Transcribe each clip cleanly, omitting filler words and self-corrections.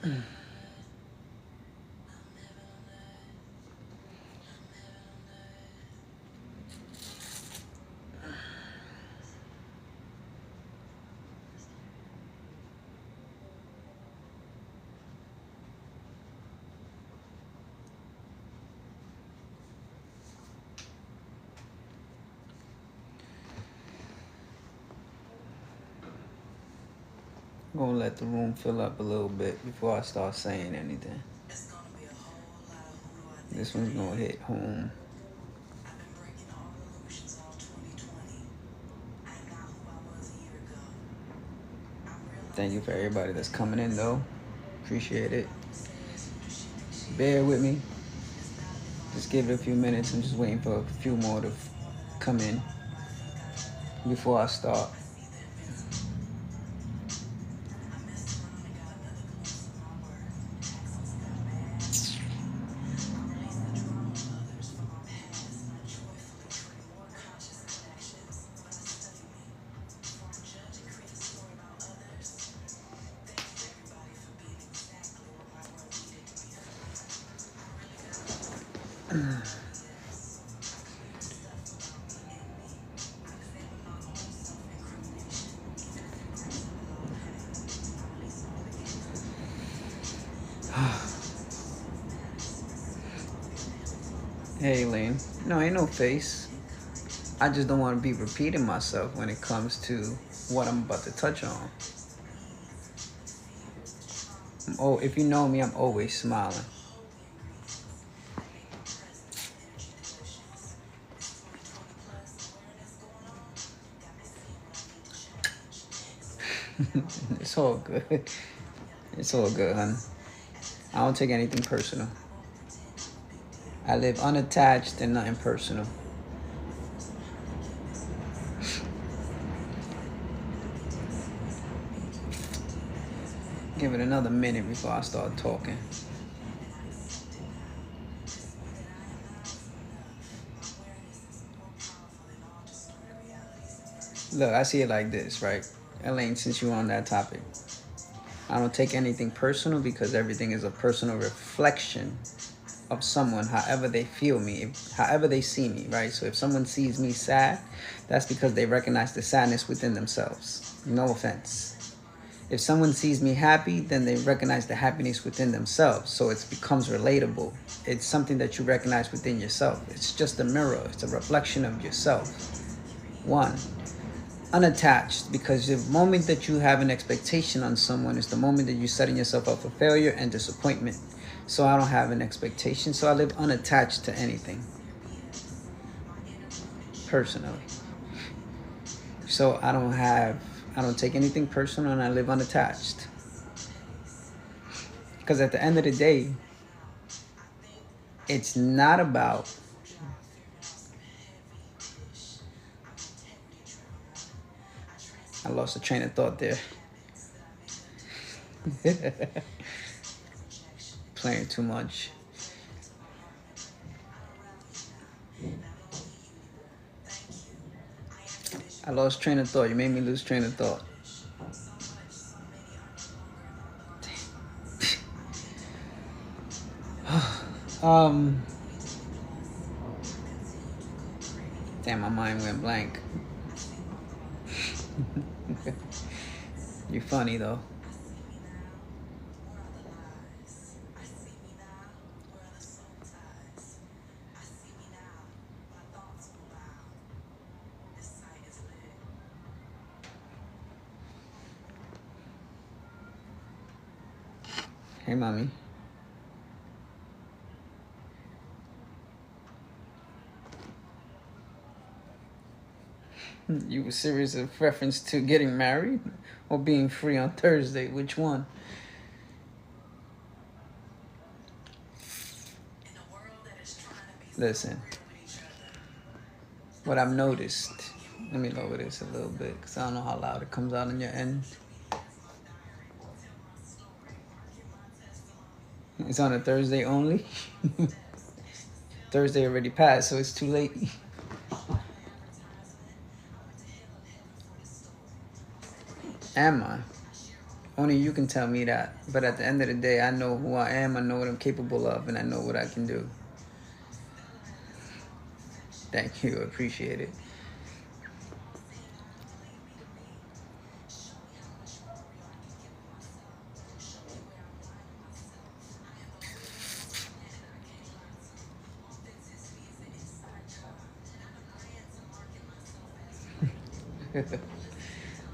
I'm gonna let the room fill up a little bit before I start saying anything. This one's gonna hit home. Thank you for everybody that's coming in, though. Appreciate it. Bear with me. Just give it a few minutes. I'm just waiting for a few more to come in before I start. Hey, Lane. No, ain't no face. I just don't want to be repeating myself when it comes to what I'm about to touch on. Oh, if you know me, I'm always smiling. It's all good. It's all good, hon. I don't take anything personal. I live unattached and nothing personal. Give it another minute before I start talking. Look, I see it like this, right? Elaine, since you're on that topic, I don't take anything personal because everything is a personal reflection of someone, however they feel me, however they see me, right? So if someone sees me sad, that's because they recognize the sadness within themselves. No offense. If someone sees me happy, then they recognize the happiness within themselves. So it becomes relatable. It's something that you recognize within yourself. It's just a mirror. It's a reflection of yourself. One, unattached, because the moment that you have an expectation on someone is the moment that you're setting yourself up for failure and disappointment. So I don't have an expectation. So I live unattached to anything, personally. So I don't take anything personal, and I live unattached. Because at the end of the day, it's not about I lost a train of thought there. Playing too much. I lost train of thought. You made me lose train of thought. Damn, my mind went blank. You're funny though. Hey, mommy. You were serious in reference to getting married or being free on Thursday? Which one? Listen, what I've noticed, let me lower this a little bit because I don't know how loud it comes out on your end. It's on a Thursday only. Thursday already passed, so it's too late. Am I? Only you can tell me that. But at the end of the day, I know who I am, I know what I'm capable of, and I know what I can do. Thank you. Appreciate it.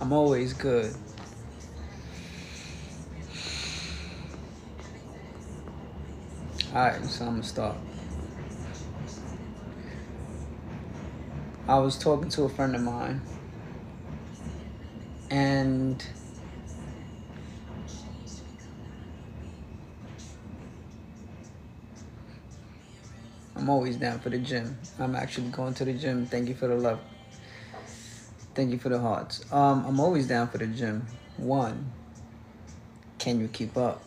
I'm always good. Alright, so I'm gonna start. I was talking to a friend of mine, and I'm always down for the gym. I'm actually going to the gym. Thank you for the love. Thank you for the hearts. I'm always down for the gym. One, can you keep up?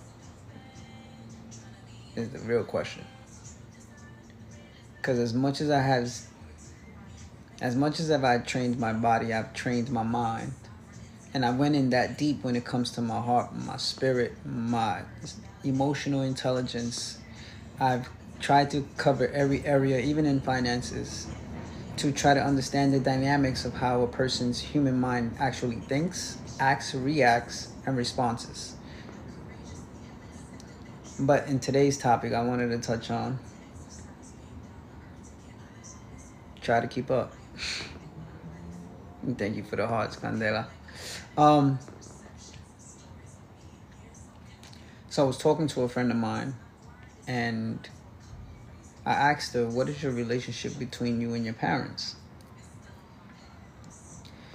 Is the real question. Because as much as I trained my body, I've trained my mind. And I went in that deep when it comes to my heart, my spirit, my emotional intelligence. I've tried to cover every area, even in finances, to try to understand the dynamics of how a person's human mind actually thinks, acts, reacts, and responses. But in today's topic, I wanted to touch on try to keep up. And thank you for the hearts, Candela. So I was talking to a friend of mine, and I asked her, what is your relationship between you and your parents?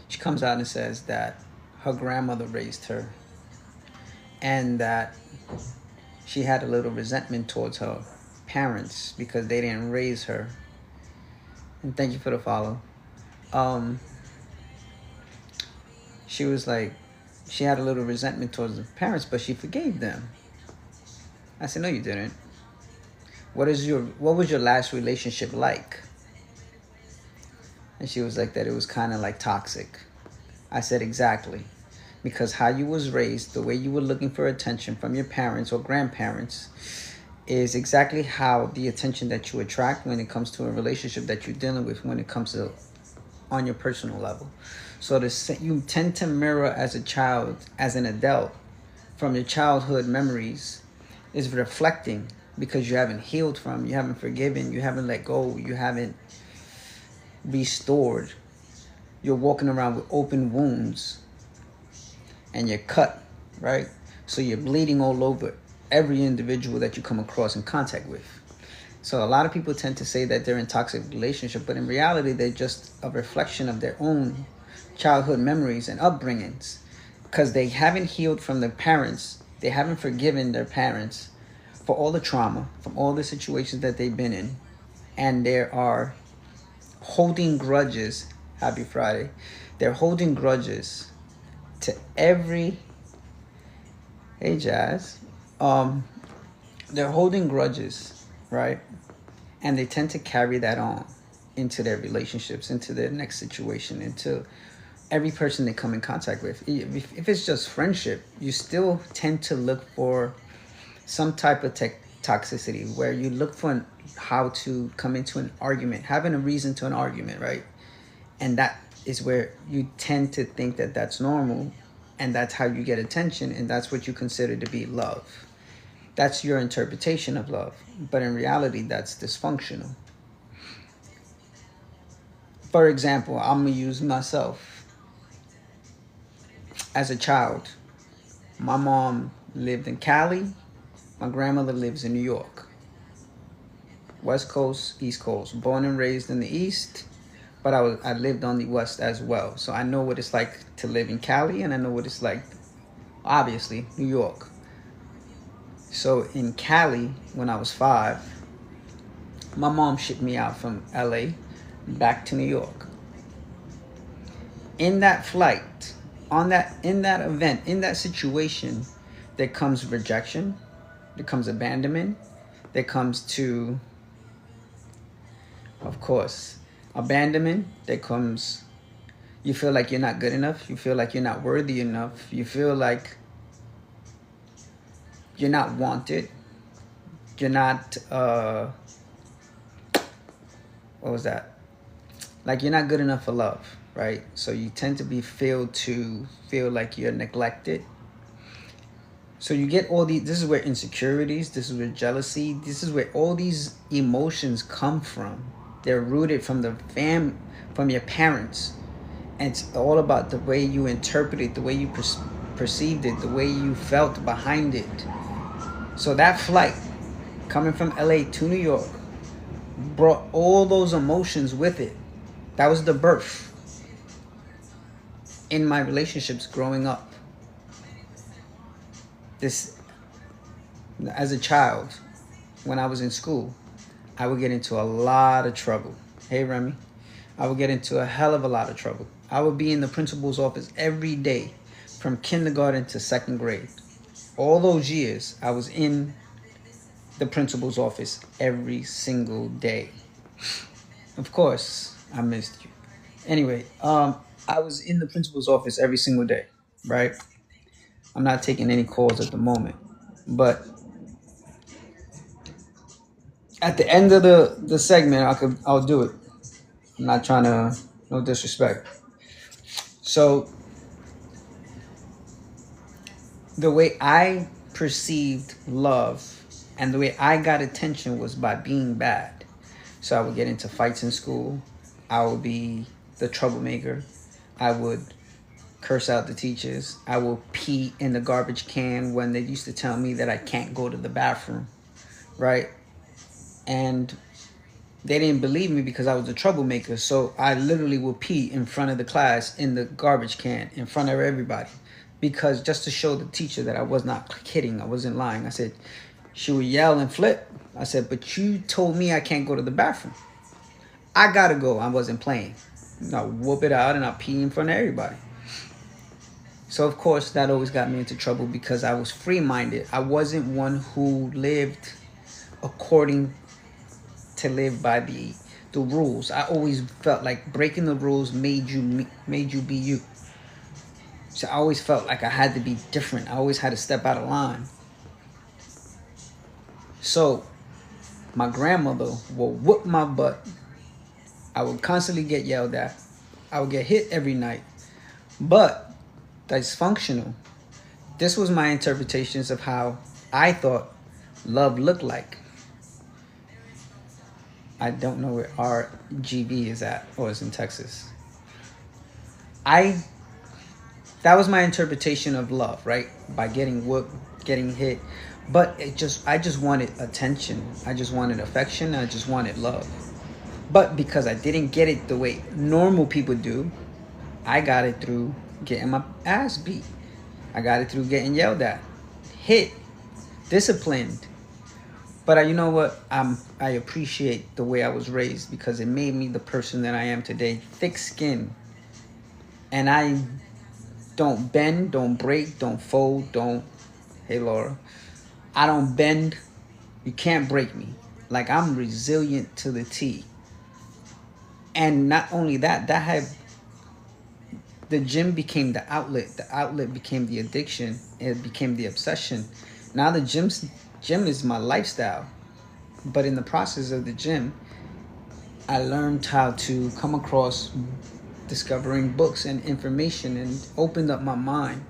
She comes out and says that her grandmother raised her, and that she had a little resentment towards her parents because they didn't raise her. And thank you for the follow. She was like, she had a little resentment towards the parents, but she forgave them. I said, no, you didn't. What was your last relationship like? And she was like that it was kind of like toxic. I said, exactly. Because how you was raised, the way you were looking for attention from your parents or grandparents is exactly how the attention that you attract when it comes to a relationship that you're dealing with when it comes to on your personal level. So you tend to mirror as a child, as an adult, from your childhood memories is reflecting because you haven't healed from, you haven't forgiven, you haven't let go, you haven't restored. You're walking around with open wounds and you're cut, right? So you're bleeding all over every individual that you come across in contact with. So a lot of people tend to say that they're in toxic relationship, but in reality, they're just a reflection of their own childhood memories and upbringings because they haven't healed from their parents. They haven't forgiven their parents for all the trauma, from all the situations that they've been in. And they are holding grudges. Happy Friday. They're holding grudges to every... Hey, Jazz. They're holding grudges, right? And they tend to carry that on into their relationships, into their next situation, into every person they come in contact with. If it's just friendship, you still tend to look for some type of toxicity where you look for how to come into an argument, having a reason to an argument, right? And that is where you tend to think that that's normal, and that's how you get attention, and that's what you consider to be love. That's your interpretation of love. But in reality, that's dysfunctional. For example, I'm going to use myself. As a child, my mom lived in Cali. My grandmother lives in New York. West Coast, East Coast. Born and raised in the East, but I lived on the West as well. So I know what it's like to live in Cali, and I know what it's like, obviously, New York. So in Cali, when I was 5, my mom shipped me out from LA back to New York. In that flight, in that event, in that situation, there comes rejection, there comes abandonment, there comes to, of course, abandonment, there comes, you feel like you're not good enough, you feel like you're not worthy enough, you feel like you're not wanted. You're not, what was that? Like, you're not good enough for love, right? So you tend to feel like you're neglected. So you get all these, this is where insecurities, this is where jealousy, this is where all these emotions come from. They're rooted from from your parents. And it's all about the way you interpret it, the way you perceived it, the way you felt behind it. So that flight coming from LA to New York brought all those emotions with it. That was the birth in my relationships growing up. This, as a child, when I was in school, I would get into a lot of trouble. Hey, Remy. I would get into a hell of a lot of trouble. I would be in the principal's office every day from kindergarten to second grade. All those years, I was in the principal's office every single day. Of course, I missed you. Anyway, I was in the principal's office every single day, right? I'm not taking any calls at the moment, but at the end of the segment, I'll do it. I'm not trying to, no disrespect. So the way I perceived love and the way I got attention was by being bad. So I would get into fights in school. I would be the troublemaker. I would curse out the teachers. I would pee in the garbage can when they used to tell me that I can't go to the bathroom, right? And they didn't believe me because I was a troublemaker. So I literally would pee in front of the class in the garbage can in front of everybody, because just to show the teacher that I was not kidding, I wasn't lying. I said, she would yell and flip. I said, but you told me I can't go to the bathroom. I gotta go. I wasn't playing. I whoop it out and I pee in front of everybody. So of course that always got me into trouble because I was free-minded. I wasn't one who lived according to live by the rules. I always felt like breaking the rules made you be you. So I always felt like I had to be different. I always had to step out of line. So my grandmother will whoop my butt. I would constantly get yelled at. I would get hit every night. But dysfunctional. This was my interpretations of how I thought love looked like. I don't know where RGB is at, or it's in Texas. That was my interpretation of love, right? By getting whooped, getting hit. But I just wanted attention. I just wanted affection. I just wanted love. But because I didn't get it the way normal people do, I got it through getting my ass beat. I got it through getting yelled at, hit, disciplined. But you know what? I appreciate the way I was raised because it made me the person that I am today. Thick skin. And I don't bend, don't break, don't fold, hey Laura. I don't bend. You can't break me. Like, I'm resilient to the T. And not only that, the gym became the outlet. The outlet became the addiction. It became the obsession. Now the gym is my lifestyle. But in the process of the gym, I learned how to come across discovering books and information and opened up my mind.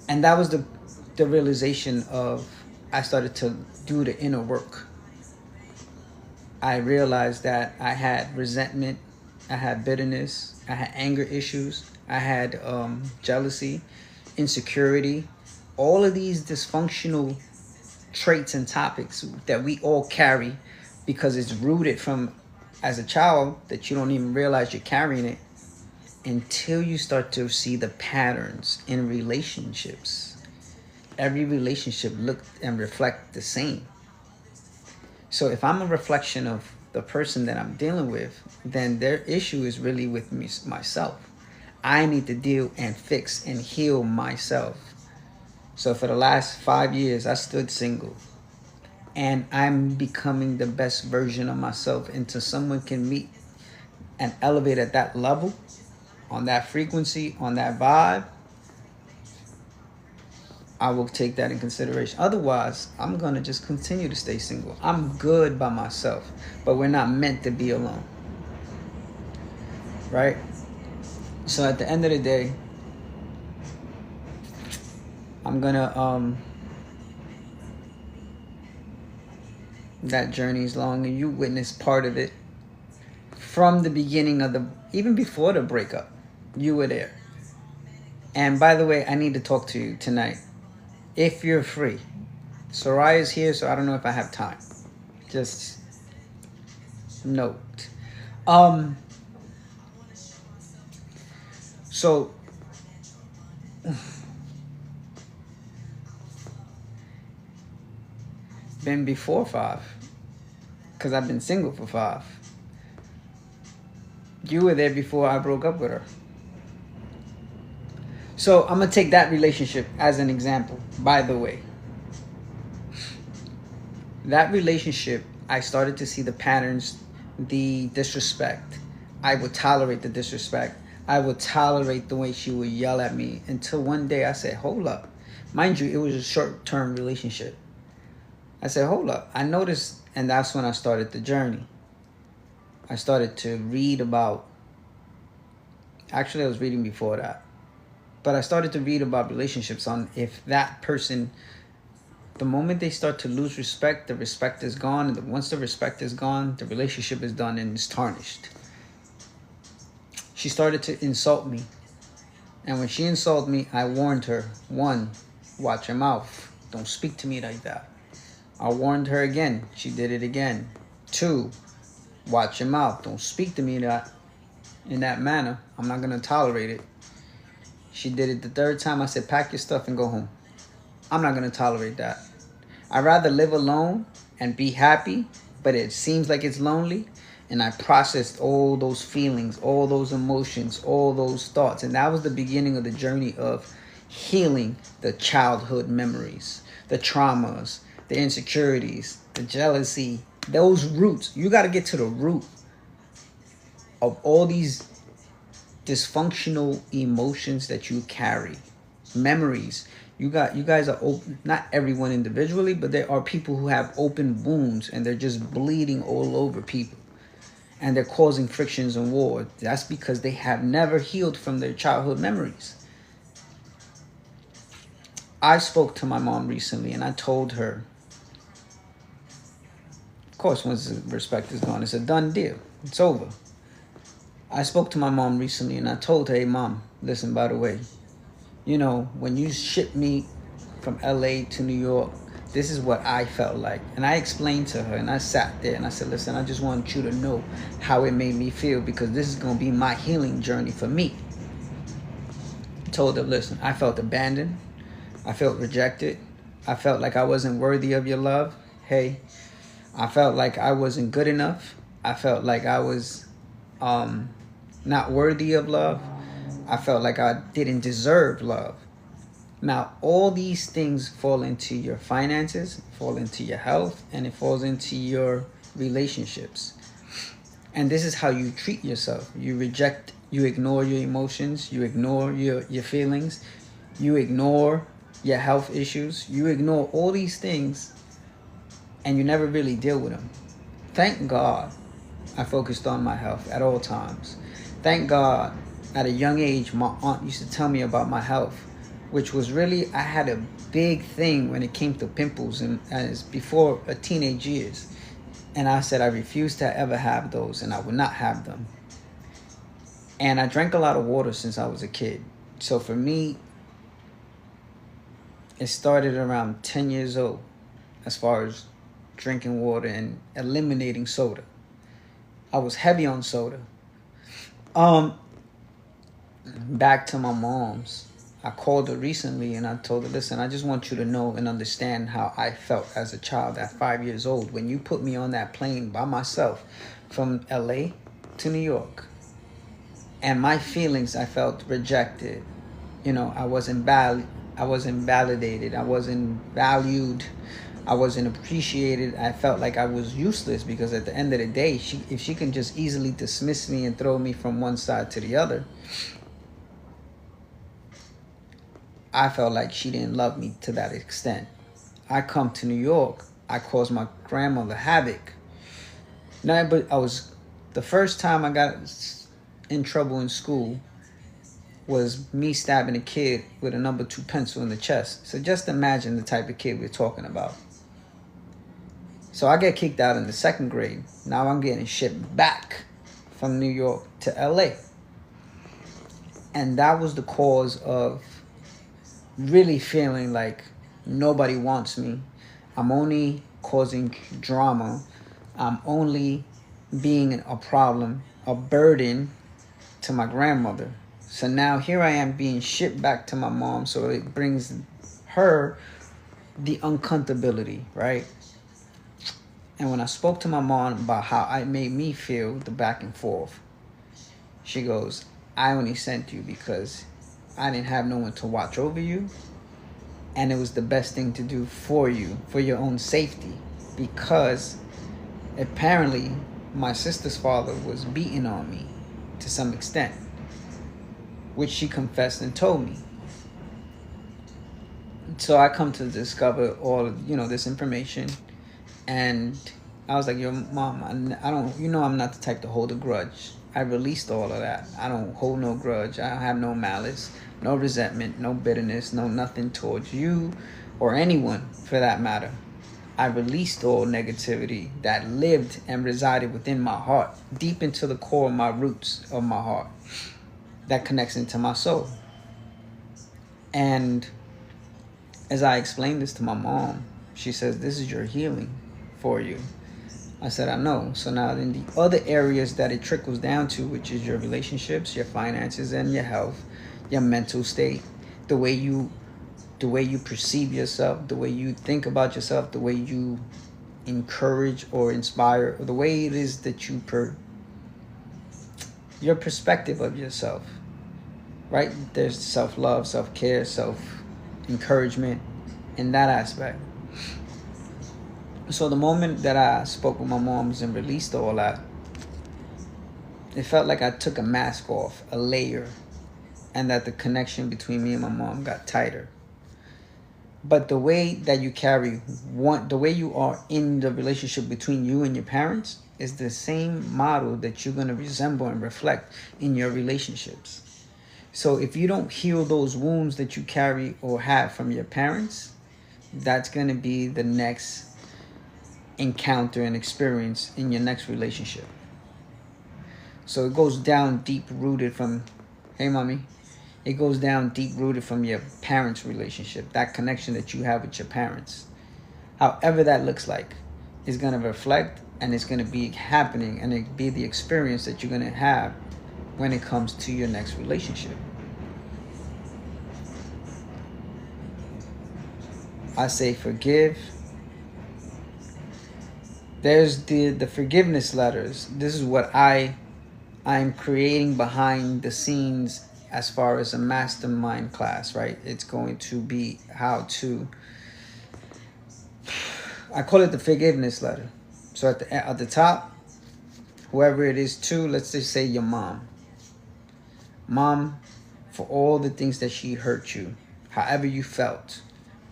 And that was the realization of, I started to do the inner work. I realized that I had resentment, I had bitterness, I had anger issues, I had jealousy, insecurity, all of these dysfunctional traits and topics that we all carry because it's rooted from as a child that you don't even realize you're carrying it until you start to see the patterns in relationships. Every relationship look and reflect the same. So if I'm a reflection of the person that I'm dealing with, then their issue is really with me, myself. I need to deal and fix and heal myself. So for the last 5 years, I stood single. And I'm becoming the best version of myself until someone can meet and elevate at that level, on that frequency, on that vibe. I will take that in consideration. Otherwise, I'm going to just continue to stay single. I'm good by myself, but we're not meant to be alone. Right? So at the end of the day, I'm going to, that journey is long and you witnessed part of it from the beginning of even before the breakup. You were there. And by the way, I need to talk to you tonight. If you're free. Soraya's here, so I don't know if I have time. Just note. So been before 5. Because I've been single for 5. You were there before I broke up with her. So I'm going to take that relationship as an example, by the way. That relationship, I started to see the patterns, the disrespect. I would tolerate the disrespect. I would tolerate the way she would yell at me until one day I said, hold up. Mind you, it was a short-term relationship. I said, hold up. I noticed, and that's when I started the journey. I started to read about, actually I was reading before that. But I started to read about relationships on if that person, the moment they start to lose respect, the respect is gone. And once the respect is gone, the relationship is done and it's tarnished. She started to insult me. And when she insulted me, I warned her. 1, watch your mouth. Don't speak to me like that. I warned her again. She did it again. 2, watch your mouth. Don't speak to me in that manner. I'm not going to tolerate it. She did it the 3rd time. I said, pack your stuff and go home. I'm not going to tolerate that. I'd rather live alone and be happy, but it seems like it's lonely. And I processed all those feelings, all those emotions, all those thoughts. And that was the beginning of the journey of healing the childhood memories, the traumas, the insecurities, the jealousy, those roots. You got to get to the root of all these dysfunctional emotions that you carry, memories. You guys are open, not everyone individually, but there are people who have open wounds and they're just bleeding all over people. And they're causing frictions and war. That's because they have never healed from their childhood memories. I spoke to my mom recently and I told her, of course, once the respect is gone, it's a done deal. It's over. I spoke to my mom recently and I told her, hey, Mom, listen, by the way, you know, when you shipped me from LA to New York, this is what I felt like. And I explained to her and I sat there and I said, listen, I just want you to know how it made me feel because this is going to be my healing journey for me. I told her, listen, I felt abandoned. I felt rejected. I felt like I wasn't worthy of your love. Hey, I felt like I wasn't good enough. I felt like I was not worthy of love. I felt like I didn't deserve love. Now, all these things fall into your finances, fall into your health, and it falls into your relationships. And this is how you treat yourself. You reject, you ignore your emotions, you ignore your feelings, you ignore your health issues, you ignore all these things, and you never really deal with them. Thank God I focused on my health at all times. Thank God at a young age, my aunt used to tell me about my health, which was really, I had a big thing when it came to pimples and as before teenage years. And I said I refused to ever have those and I would not have them. And I drank a lot of water since I was a kid. So for me, it started around 10 years old as far as drinking water and eliminating soda. I was heavy on soda. Back to my mom's. I called her recently and I told her, listen, I just want you to know and understand how I felt as a child at 5 years old when you put me on that plane by myself from LA to New York. And my feelings, I felt rejected. You know, I wasn't validated. I wasn't valued. I wasn't appreciated. I felt like I was useless because at the end of the day, if she can just easily dismiss me and throw me from one side to the other, I felt like she didn't love me to that extent. I come to New York, I caused my grandmother havoc. Now, but I was the first time I got in trouble in school was me stabbing a kid with a number 2 pencil in the chest. So just imagine the type of kid we're talking about. So I get kicked out in the 2nd grade. Now I'm getting shipped back from New York to LA. And that was the cause of really feeling like nobody wants me. I'm only causing drama. I'm only being a problem, a burden to my grandmother. So now here I am being shipped back to my mom. So it brings her the uncomfortability, right? And when I spoke to my mom about how it made me feel, the back and forth, she goes, I only sent you because I didn't have no one to watch over you. And it was the best thing to do for you, for your own safety. Because apparently my sister's father was beating on me to some extent, which she confessed and told me. So I come to discover all, this information. And I was like, yo, mom, I don't, I'm not the type to hold a grudge. I released all of that. I don't hold no grudge. I don't have no malice, no resentment, no bitterness, no nothing towards you or anyone for that matter. I released all negativity that lived and resided within my heart, deep into the core of my roots of my heart that connects into my soul. And as I explained this to my mom, she says, this is your healing for you. I said, I know. So now in the other areas that it trickles down to, which is your relationships, your finances, and your health, your mental state, the way you perceive yourself, the way you think about yourself, the way you encourage or inspire, or the way it is that your perspective of yourself, right? There's self-love, self-care, self-encouragement in that aspect. So the moment that I spoke with my moms and released all that, it felt like I took a mask off, a layer, and that the connection between me and my mom got tighter. But the way that you the way you are in the relationship between you and your parents is the same model that you're going to resemble and reflect in your relationships. So if you don't heal those wounds that you carry or have from your parents, that's going to be the next encounter and experience in your next relationship. So it goes down deep rooted from, hey mommy, it goes down deep rooted from your parents' relationship, that connection that you have with your parents. However that looks like is going to reflect, and it's going to be happening, and it be the experience that you're going to have when it comes to your next relationship. I say forgive. There's the forgiveness letters. This is what I'm creating behind the scenes as far as a mastermind class, right? It's going to be how to, I call it the forgiveness letter. So at the top, whoever it is to, let's just say your mom. Mom, for all the things that she hurt you, however you felt,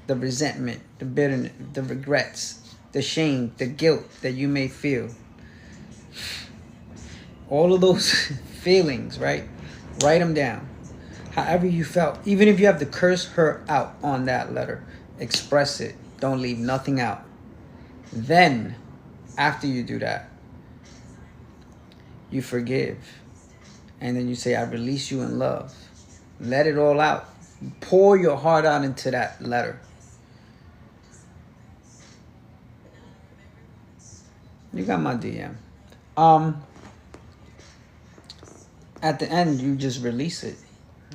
the resentment, the bitterness, the regrets, the shame, the guilt that you may feel. All of those feelings, right? Write them down. However you felt. Even if you have to curse her out on that letter, express it. Don't leave nothing out. Then, after you do that, you forgive. And then you say, I release you in love. Let it all out. Pour your heart out into that letter. You got my DM. At the end, you just release it.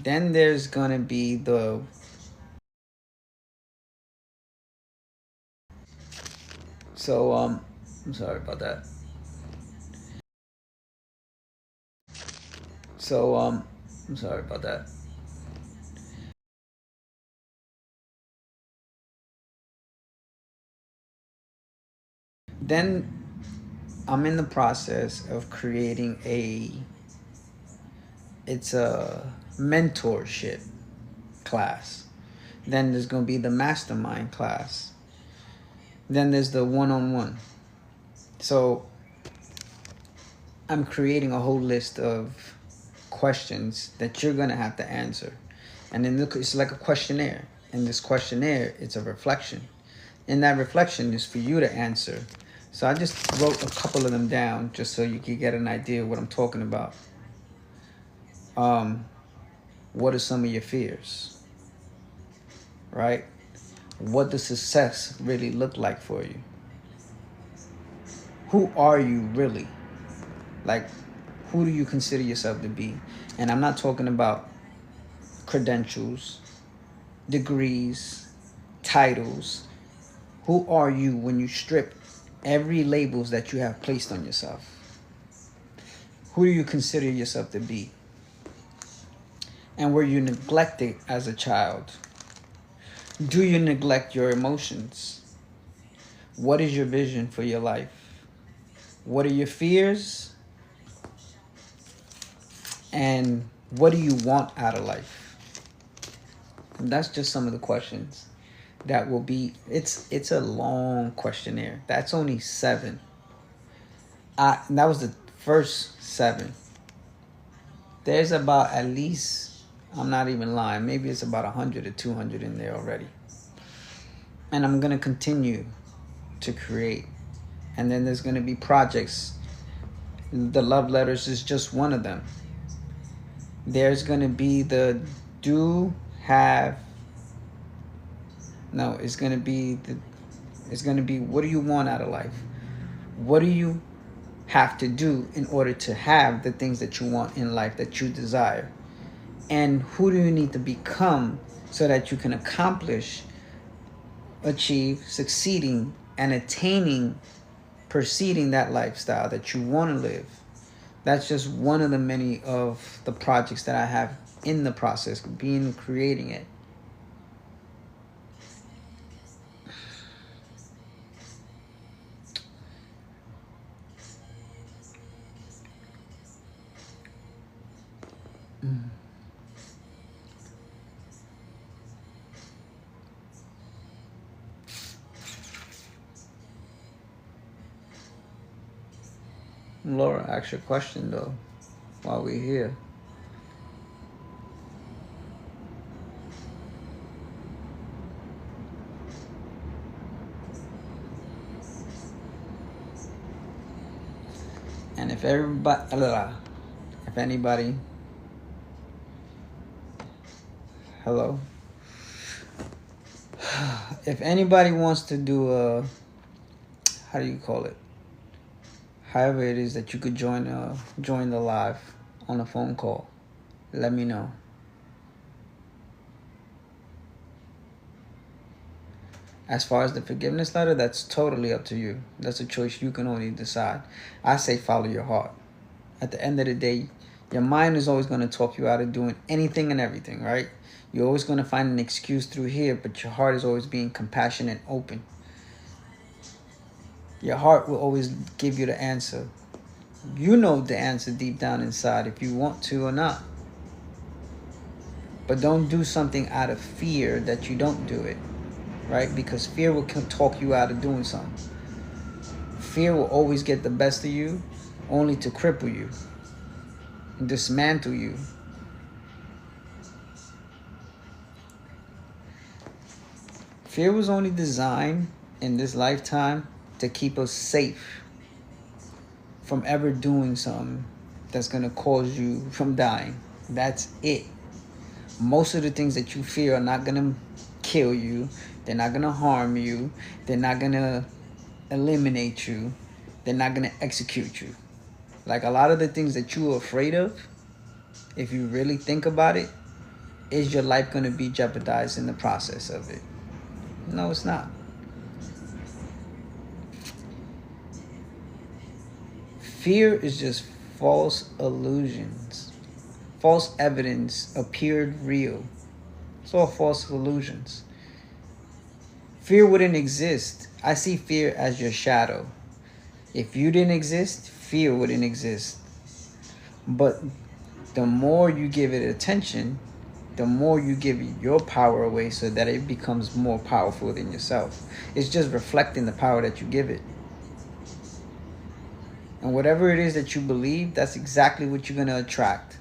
Then there's gonna be the I'm sorry about that. I'm sorry about that. Then I'm in the process of creating it's a mentorship class. Then there's going to be the mastermind class. Then there's the one-on-one. So I'm creating a whole list of questions that you're going to have to answer. And then it's like a questionnaire. And this questionnaire, it's a reflection. And that reflection is for you to answer. So I just wrote a couple of them down just so you can get an idea of what I'm talking about. What are some of your fears? Right? What does success really look like for you? Who are you really? Like, who do you consider yourself to be? And I'm not talking about credentials, degrees, titles. Who are you when you strip every labels that you have placed on yourself? Who do you consider yourself to be? And were you neglected as a child? Do you neglect your emotions? What is your vision for your life? What are your fears? And what do you want out of life? And that's just some of the questions that will be, it's a long questionnaire. That's only 7. That was the first 7. There's about at least, I'm not even lying, maybe it's about 100 or 200 in there already. And I'm going to continue to create. And then there's going to be projects. The love letters is just one of them. There's going to be the do, have. No, it's going to be what do you want out of life? What do you have to do in order to have the things that you want in life, that you desire? And who do you need to become so that you can accomplish, achieve, succeeding, and attaining, proceeding that lifestyle that you want to live? That's just one of the many of the projects that I have in the process of creating it. Laura, ask your question though, while we're here. And if anybody, hello. If anybody wants to do how do you call it? However it is that you could join the live on a phone call, let me know. As far as the forgiveness letter, that's totally up to you. That's a choice you can only decide. I say follow your heart. At the end of the day, your mind is always going to talk you out of doing anything and everything, right? You're always going to find an excuse through here, but your heart is always being compassionate and open. Your heart will always give you the answer. You know the answer deep down inside if you want to or not. But don't do something out of fear that you don't do it, right? Because fear will talk you out of doing something. Fear will always get the best of you, only to cripple you, dismantle you. Fear was only designed in this lifetime to keep us safe from ever doing something that's going to cause you from dying. That's it. Most of the things that you fear are not going to kill you. They're not going to harm you. They're not going to eliminate you. They're not going to execute you. Like a lot of the things that you are afraid of, if you really think about it, is your life going to be jeopardized in the process of it? No, it's not. Fear is just false illusions. False evidence appeared real. It's all false illusions. Fear wouldn't exist. I see fear as your shadow. If you didn't exist, fear wouldn't exist. But the more you give it attention, the more you give your power away so that it becomes more powerful than yourself. It's just reflecting the power that you give it. And whatever it is that you believe, that's exactly what you're going to attract.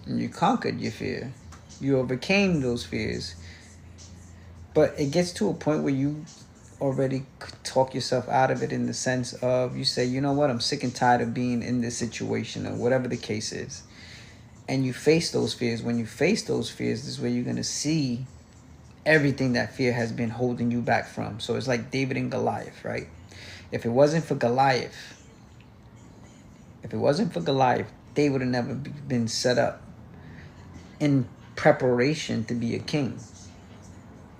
And you conquered your fear. You overcame those fears. But it gets to a point where you already talk yourself out of it, in the sense of, you say, you know what, I'm sick and tired of being in this situation, or whatever the case is. And you face those fears. When you face those fears, this is where you're going to see everything that fear has been holding you back from. So it's like David and Goliath, right? If it wasn't for Goliath, David would have never been set up in preparation to be a king.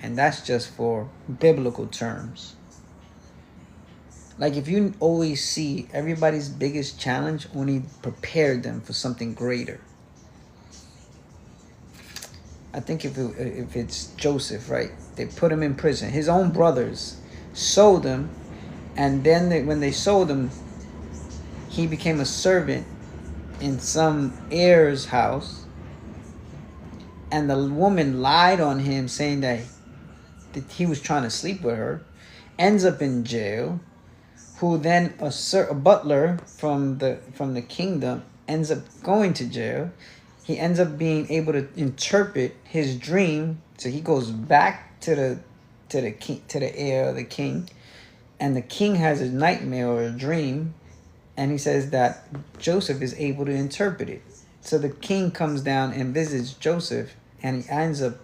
And that's just for biblical terms. Like, if you always see everybody's biggest challenge only prepared them for something greater. I think if it's Joseph, right? They put him in prison. His own brothers sold him. And then when they sold him, he became a servant in some heir's house. And the woman lied on him, saying that he was trying to sleep with her. Ends up in jail. Who then a butler from the kingdom ends up going to jail. He ends up being able to interpret his dream. So he goes back to the king, to the heir of the king, and the king has a nightmare or a dream, and he says that Joseph is able to interpret it. So the king comes down and visits Joseph, and he ends up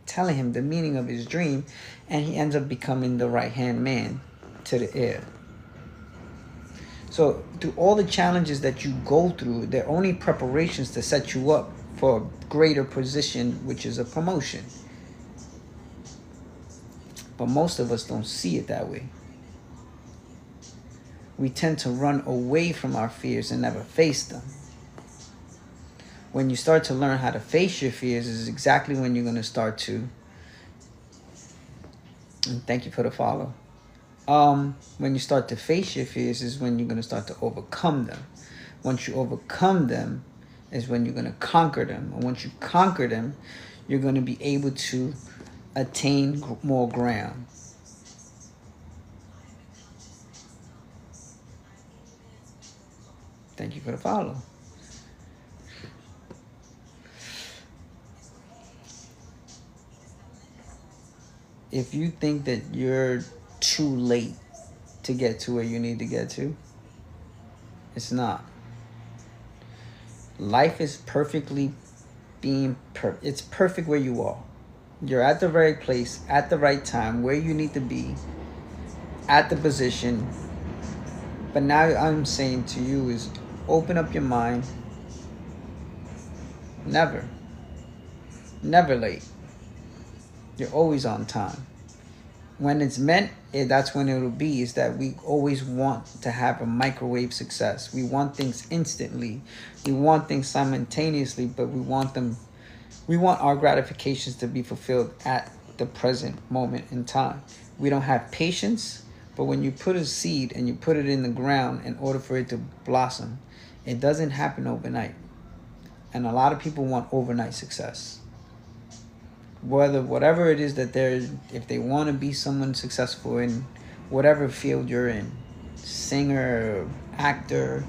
telling him the meaning of his dream, and he ends up becoming the right-hand man to the heir. So through all the challenges that you go through, they're only preparations to set you up for a greater position, which is a promotion. But most of us don't see it that way. We tend to run away from our fears and never face them. When you start to learn how to face your fears is exactly when you're going to start to, and thank you for the follow. When you start to face your fears is when you're going to start to overcome them. Once you overcome them is when you're going to conquer them. And once you conquer them, you're going to be able to attain more ground. Thank you for the follow. If you think that you're too late to get to where you need to get to, it's not. Life is perfectly it's perfect where you are. You're at the right place, at the right time, where you need to be, at the position. But now I'm saying to you is open up your mind. Never late. You're always on time. When it's meant, that's when it'll be. Is that we always want to have a microwave success. We want things instantly. We want things simultaneously, but we want our gratifications to be fulfilled at the present moment in time. We don't have patience, but when you put a seed and you put it in the ground in order for it to blossom, it doesn't happen overnight. And a lot of people want overnight success. Whatever it is that if they want to be someone successful in whatever field you're in, singer, actor,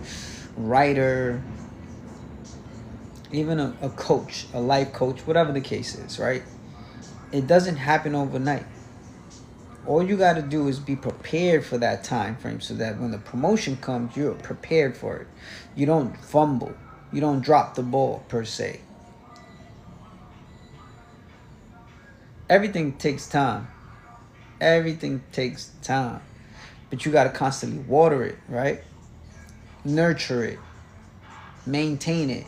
writer, even a coach, a life coach, whatever the case is, right? It doesn't happen overnight. All you got to do is be prepared for that time frame so that when the promotion comes, you're prepared for it. You don't fumble. You don't drop the ball, per se. Everything takes time. Everything takes time. But you got to constantly water it, right? Nurture it. Maintain it.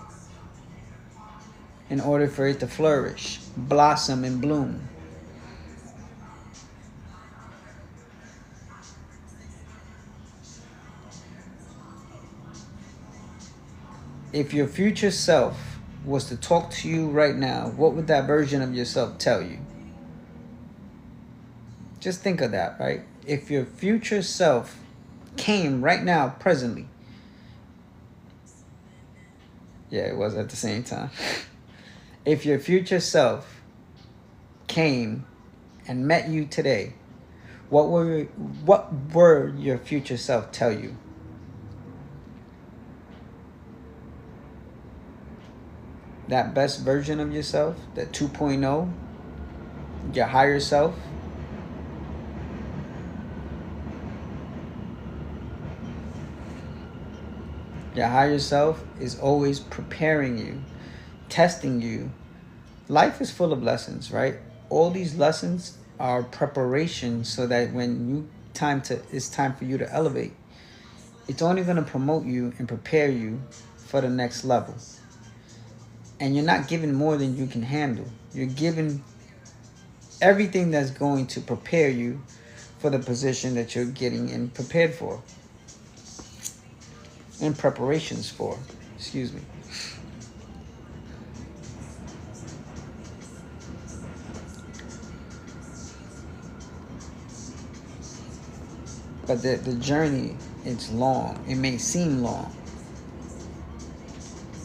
In order for it to flourish, blossom, and bloom. If your future self was to talk to you right now, what would that version of yourself tell you? Just think of that, right? If your future self came right now, presently. Yeah, it was at the same time. If your future self came and met you today, what were your future self tell you? That best version of yourself, that 2.0, your higher self. Your higher self is always preparing you, testing you. Life is full of lessons, right? All these lessons are preparation so that when it's time for you to elevate, it's only going to promote you and prepare you for the next level. And you're not given more than you can handle. You're given everything that's going to prepare you for the position that you're getting and prepared for. And preparations for. Excuse me. But the journey, it's long. It may seem long.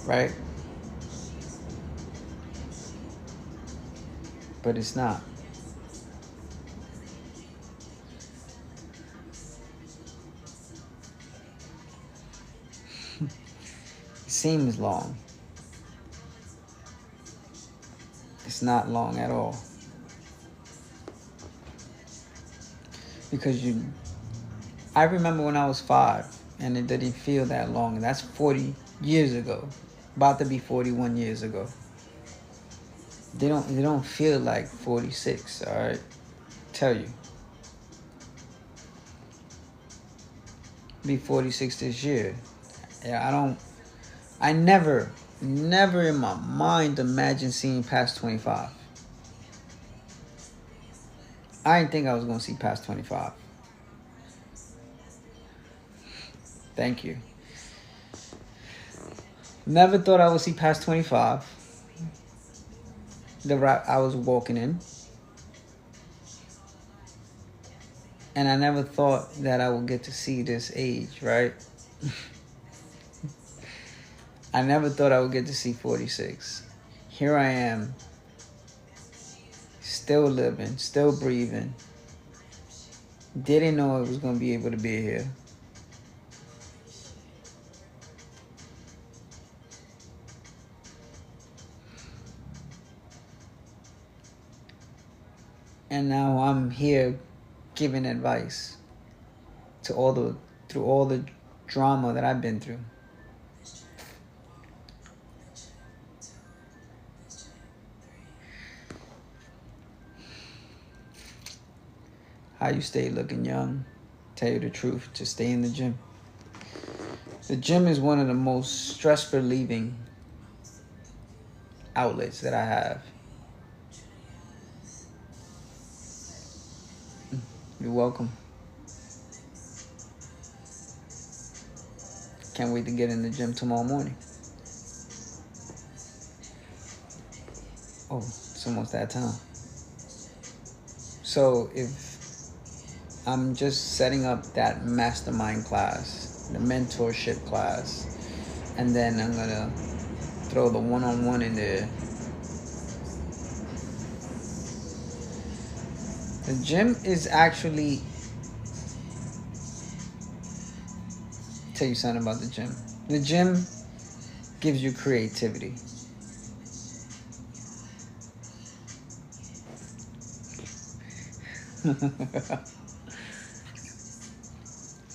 Right? But it's not. It seems long. It's not long at all. Because I remember when I was 5 and it didn't feel that long. And that's 40 years ago. About to be 41 years ago. They don't feel like 46, all right? Tell you. Be 46 this year. Yeah, I never in my mind imagined seeing past 25. I didn't think I was going to see past 25. Thank you. Never thought I would see past 25. The route I was walking in. And I never thought that I would get to see this age, right? I never thought I would get to see 46. Here I am. Still living, still breathing. Didn't know I was going to be able to be here. And now I'm here giving advice through all the drama that I've been through. How you stay looking young? Tell you the truth, just stay in the gym. The gym is one of the most stress relieving outlets that I have. You're welcome. Can't wait to get in the gym tomorrow morning. Oh, it's almost that time. So if I'm just setting up that mastermind class, the mentorship class, and then I'm gonna throw the one-on-one in there. The gym is actually, tell you something about the gym. The gym gives you creativity.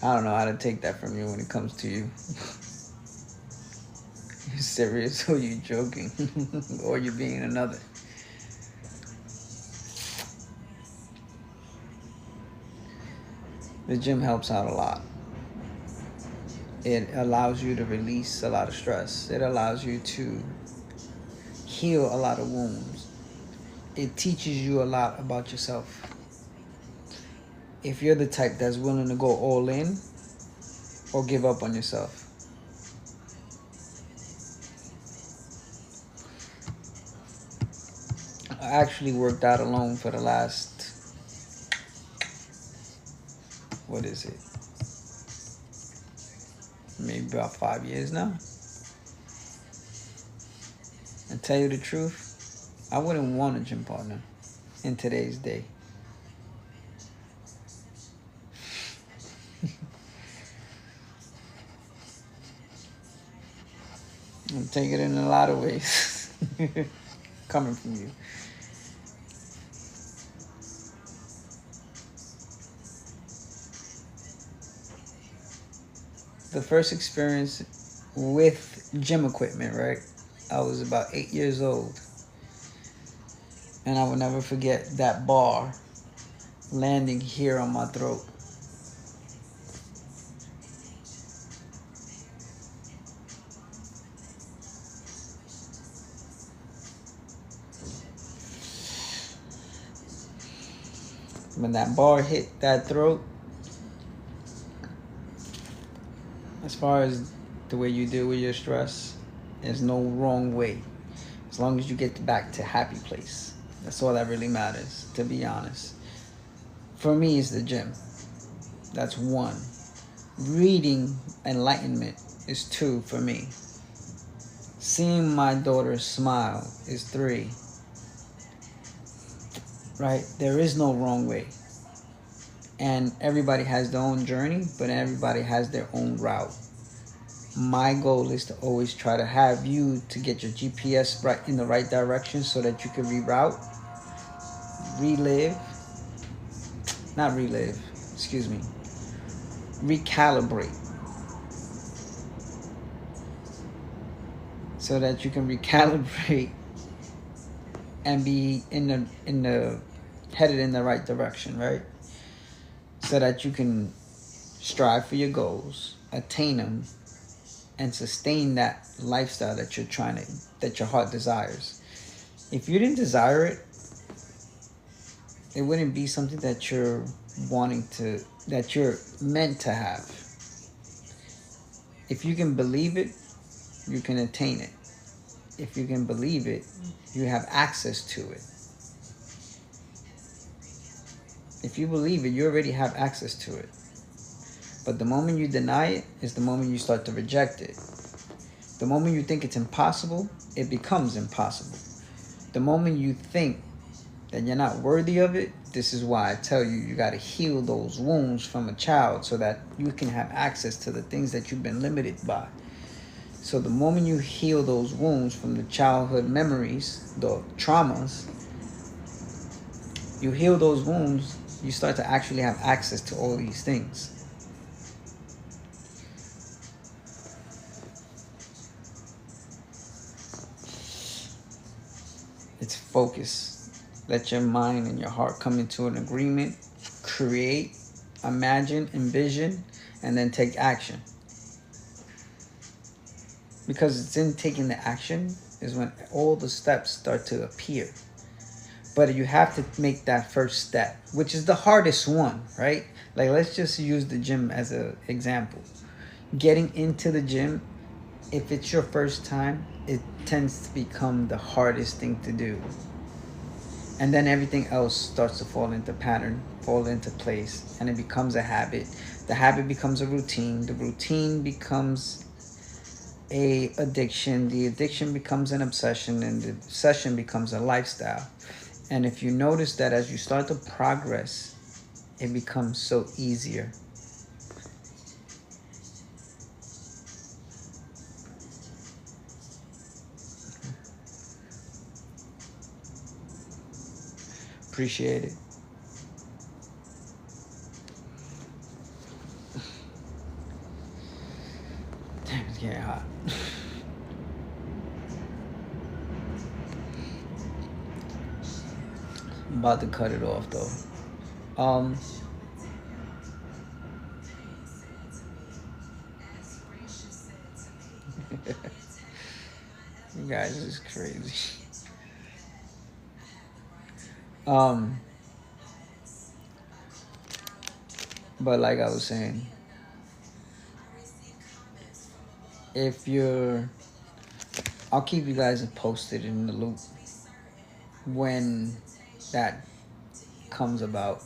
I don't know how to take that from you when it comes to you. You serious or you joking? Or you being another? The gym helps out a lot. It allows you to release a lot of stress. It allows you to heal a lot of wounds. It teaches you a lot about yourself. If you're the type that's willing to go all in or give up on yourself. I actually worked out alone for the last what is it? Maybe about 5 years now. And tell you the truth, I wouldn't want a gym partner in today's day. I'm taking it in a lot of ways. Coming from you. The first experience with gym equipment, right? I was about 8 years old. And I will never forget that bar landing here on my throat. When that bar hit that throat, as far as the way you deal with your stress, there's no wrong way. As long as you get back to happy place. That's all that really matters, to be honest. For me, it's the gym. That's 1. Reading enlightenment is 2 for me. Seeing my daughter smile is 3. Right? There is no wrong way. And everybody has their own journey, but everybody has their own route. My goal is to always try to have you to get your GPS right in the right direction so that you can recalibrate. So that you can recalibrate and be headed in the right direction, right? So that you can strive for your goals, attain them, and sustain that lifestyle that that your heart desires. If you didn't desire it, it wouldn't be something that you're that you're meant to have. If you can believe it, you can attain it. If you can believe it, you have access to it. If you believe it, you already have access to it. But the moment you deny it is the moment you start to reject it. The moment you think it's impossible, it becomes impossible. The moment you think that you're not worthy of it, this is why I tell you, you got to heal those wounds from a child so that you can have access to the things that you've been limited by. So the moment you heal those wounds from the childhood memories, the traumas, you heal those wounds, you start to actually have access to all these things. It's focus. Let your mind and your heart come into an agreement, create, imagine, envision, and then take action. Because it's in taking the action is when all the steps start to appear. But you have to make that first step, which is the hardest one, right? Like, let's just use the gym as an example. Getting into the gym, if it's your first time, it tends to become the hardest thing to do. And then everything else starts to fall into pattern, fall into place, and it becomes a habit. The habit becomes a routine. The routine becomes a addiction. The addiction becomes an obsession, and the obsession becomes a lifestyle. And if you notice that as you start to progress, it becomes so easier. Appreciate it. Damn, it's getting hot. I'm about to cut it off though. You guys is crazy. But like I was saying, I'll keep you guys posted in the loop when that comes about.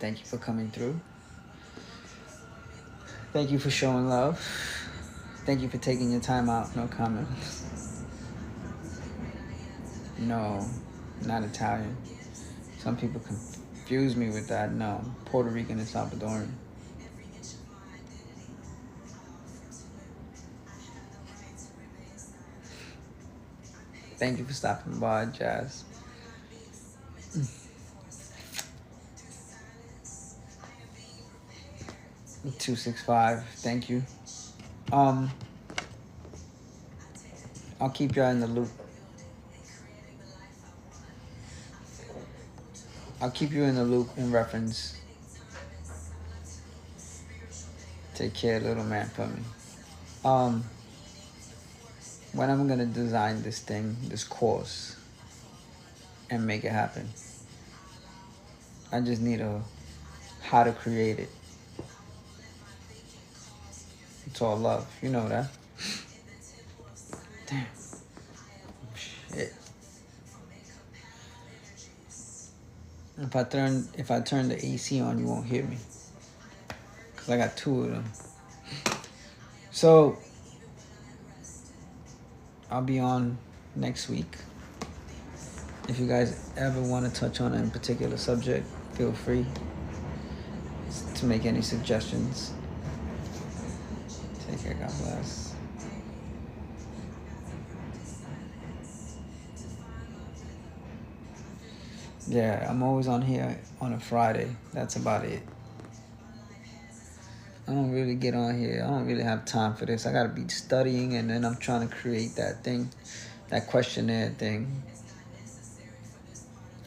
Thank you for coming through. Thank you for showing love. Thank you for taking your time out. No comment. No, not Italian. Some people confuse me with that. No, Puerto Rican and Salvadoran. Thank you for stopping by, Jazz. 265. Thank you. I'll keep y'all in the loop. I'll keep you in the loop in reference. Take care, little man, for me. When I'm gonna design this thing, this course, and make it happen, I just need how to create it. It's all love, you know that. Damn. Shit. If I turn the AC on, you won't hear me, cause I got two of them. So I'll be on next week. If you guys ever want to touch on a particular subject, feel free to make any suggestions. Take care, God bless. Yeah, I'm always on here on a Friday. That's about it. I don't really get on here. I don't really have time for this. I gotta be studying, and then I'm trying to create that thing, that questionnaire thing.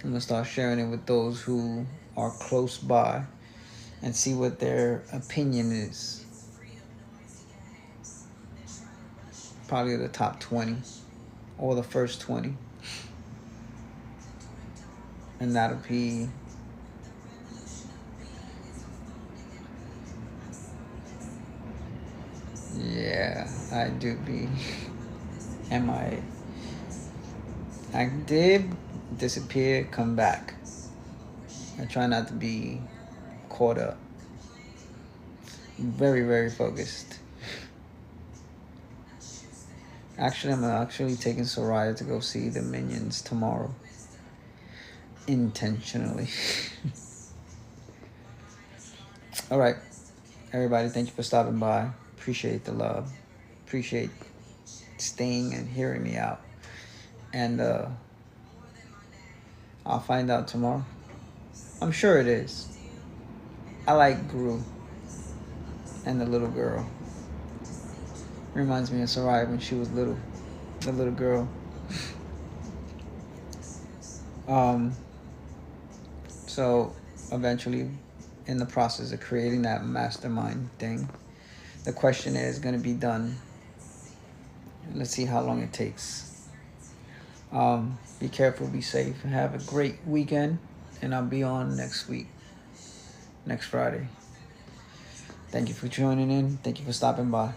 I'm gonna start sharing it with those who are close by and see what their opinion is. Probably the top 20 or the first 20. And that'll be yeah, I do be MIA. I did disappear, come back. I try not to be caught up. Very, very focused. Actually, I'm actually taking Soraya to go see the Minions tomorrow. Intentionally. All right, everybody, thank you for stopping by. Appreciate the love. Appreciate staying and hearing me out. And I'll find out tomorrow. I'm sure it is. I like Gru and the little girl. Reminds me of Soraya when she was little. The little girl. So eventually, in the process of creating that mastermind thing, the questionnaire is going to be done. Let's see how long it takes. Be careful, be safe, and have a great weekend. And I'll be on next week, next Friday. Thank you for joining in. Thank you for stopping by.